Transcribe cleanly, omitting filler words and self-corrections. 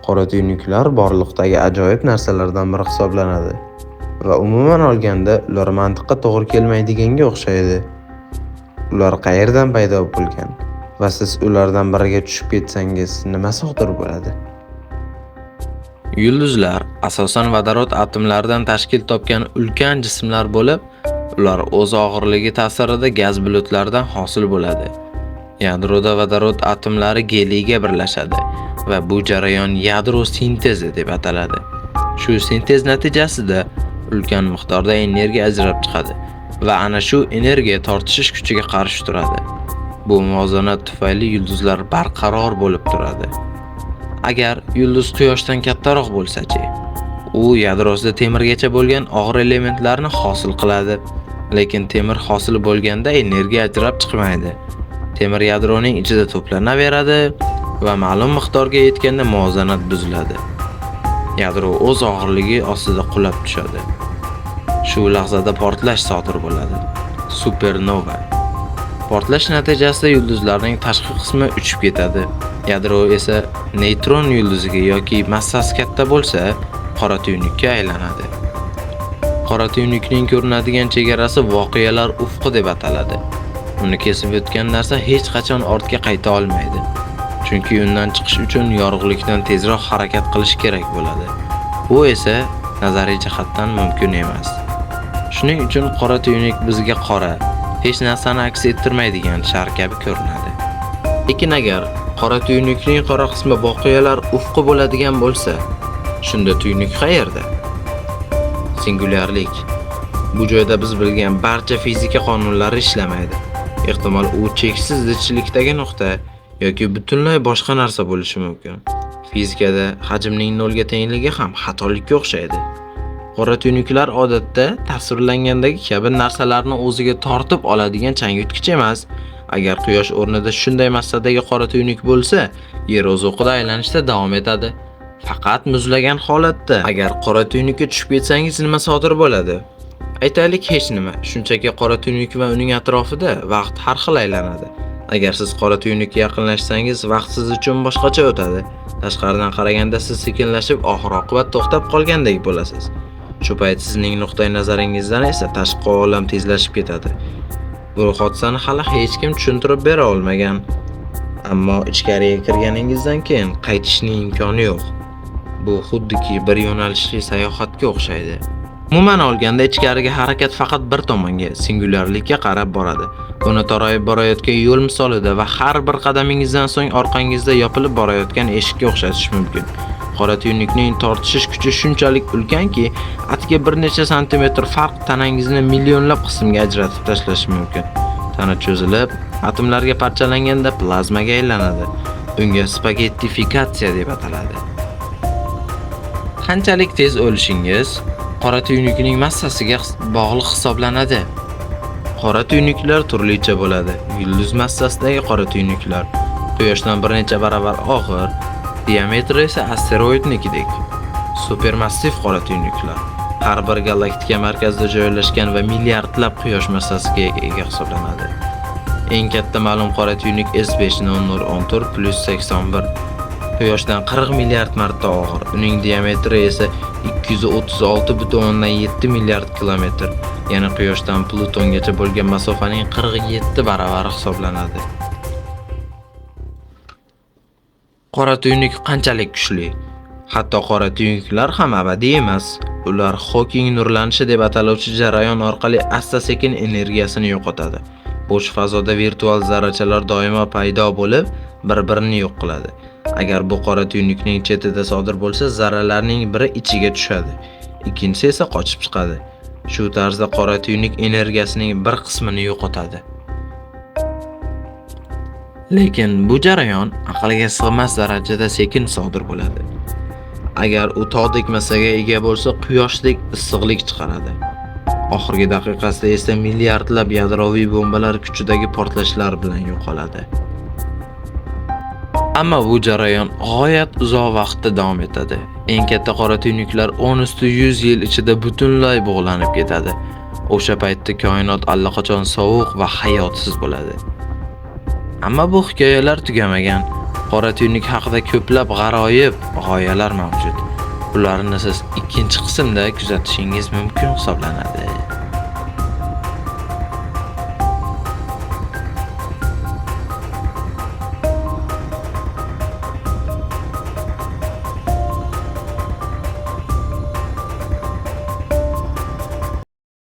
Qora tuynuklar borliqdagi ajoyib narsalardan biri hisoblanadi va umuman olganda ular mantiqqa to'g'ri kelmaydiganga o'xshaydi. Ular qayerdan paydo bo'lgan va siz ulardan biriga tushib ketsangiz nima sodir bo'ladi? Yulduzlar asosan vodorod atomlaridan tashkil topgan ulkan jismlar bo'lib, ular o'z og'irligi ta'sirida gaz bulutlaridan hosil bo'ladi. Yadroda vodorod atomlari geliyga birlashadi va bu jarayon yadro sintezi deb ataladi. Shu sintez natijasida ulkan miqdorda energiya ajrab chiqadi va ana shu energiya tortishish kuchiga qarshi turadi. Bu muvozanat tufayli yulduzlar barqaror bo'lib turadi. Agar yulduz Quyoshdan kattaroq bo'lsa-chi, u yadrosida temirgacha bo'lgan og'ir elementlarni hosil qiladi, lekin temir hosil bo'lganda energiya ajrab chiqmaydi. Temir yadroning ichida to'planaveradi va ma'lum miqdorga yetganda muvozanat buziladi. Yadro o'z og'irligi ostida qulab tushadi. Shu lahzada portlash sodir bo'ladi. Supernova. Portlash natijasida yulduzlarning tashqi qismi uchib ketadi. Yadro esa neytron yulduziga yoki massasi katta bo'lsa, qora tuynukka aylanadi. Qora tuynukning ko'rinadigan chegarasi voqealar ufqi deb ataladi. Uni kesib o'tgan narsa hech qachon ortga qayta olmaydi. Chunki undan chiqish uchun yorug'likdan tezroq harakat qilish kerak bo'ladi. Bu esa nazariy jihatdan mumkin emas. Shuning uchun qora tuynuk bizga qora, hech narsani aks ettirmaydigan shar kabi ko'rinadi. Lekin agar qora tuynukning qora qismi voqealar ufqi bo'ladigan bo'lsa, shunda tuynuk qayerda? Singulyarlik. Bu joyda biz bilgan barcha fizika qonunlari ishlamaydi. Ehtimol u cheksiz zichlikdagi nuqta yoki butunlay boshqa narsa bo'lishi mumkin. Fizikada hajmning nolga tengligi ham xatolikka o'xshaydi. Qora tuynuklar odatda tasvirlangandagi kabi narsalarni o'ziga tortib oladigan changyutgich emas. Agar Quyosh o'rnida shunday massadagi qora tuynuk bo'lsa, Yer o'z o'qida aylanishda davom etadi. Faqat muzlagan holatda. Agar qora tuynukka tushib ketsangiz nima sodir bo'ladi? Aytaylik hech nima. Shunchaki qora tuynuk va uning atrofida vaqt har xil aylanadi. Agar siz qora tuynukka yaqinlashsangiz, vaqt siz uchun boshqacha o'tadi. Tashqaridan qaraganda siz sekinlashib, oxir-oqibat to'xtab qolgandek bo'lasiz. Shu payt sizning nuqtai nazaringizdan esa tashqi olam tezlashib ketadi. Bu hodisani hali hech kim tushuntirib bera olmagan. Ammo ichkariga kirganingizdan keyin qaytishning imkoni yo'q. Bu xuddiki bir yo'nalishli sayohatga o'xshaydi. Umuman olganda ichkariga harakat faqat bir tomonga, singulyarlikka qarab boradi. Buni torayib borayotgan yo'l misolida va har bir qadamingizdan so'ng orqangizda yopilib borayotgan eshikka o'xshatish mumkin. Qora tuynukning tortishish kuchi shunchalik ulkanki, atga bir necha santimetr farq tanangizni millionlab qismga ajratib tashlashi mumkin. Tana cho'zilib, atomlarga parchalanganda plazmaga aylanadi. Bunga spagettifikatsiya deb ataladi. Qanchalik tez o'lishingiz qora tuynukning massasiga bog'liq hisoblanadi. Qora tuynuklar turlicha bo'ladi. Yulduz massasidagi qora tuynuklar Quyoshdan bir necha barobar og'ir, diametri esa asteroidnikidek. Supermassiv qora tuynuklar har bir galaktika markazida joylashgan va milliardlab Quyosh massasiga ega hisoblanadi. Eng katta ma'lum qora tuynuk S50014+81 Quyoshdan 40 milliard marta og'ir. Uning diametri esa 236,7 milliard kilometr, ya'ni Quyoshdan Plutongacha bo'lgan masofaning 47 baravari hisoblanadi. Qora tuynuk qanchalik kuchli? Hatto qora tuynuklar ham abadiy emas. Ular Hawking nurlanishi deb ataluvchi jarayon orqali asta-sekin energiyasini yo'qotadi. Bo'sh fazoda virtual zarrachalar doimo paydo bo'lib, bir-birini yo'q qiladi. Agar bu qora tuynukning chetida sodir bo'lsa, zarralarning biri ichiga tushadi, ikkinchisi esa qochib chiqadi. Shu tarzda qora tuynuk energiyasining bir qismini yo'qotadi. Lekin bu jarayon aqlga sig'mas darajada sekin sodir bo'ladi. Agar u tog'dek massaga ega bo'lsa, Quyoshdek issiqlik chiqaradi. Oxirgi daqiqasida esa milliardlab yadroviy bombalar kuchidagi portlashlar bilan yo'qoladi. Ammo bu jarayon g'oyat uzoq vaqtda davom etadi. Eng katta qora tuynuklar 10+100 yil ichida butunlay bug'lanib ketadi. O'sha paytda koinot allaqachon sovuq va hayotsiz bo'ladi. Ammo bu hikoyalar tugamagan. Qora tuynuk haqida ko'plab g'aroyib, g'oyalar mavjud. Ularni siz ikkinchi qismda kuzatishingiz mumkin hisoblanadi.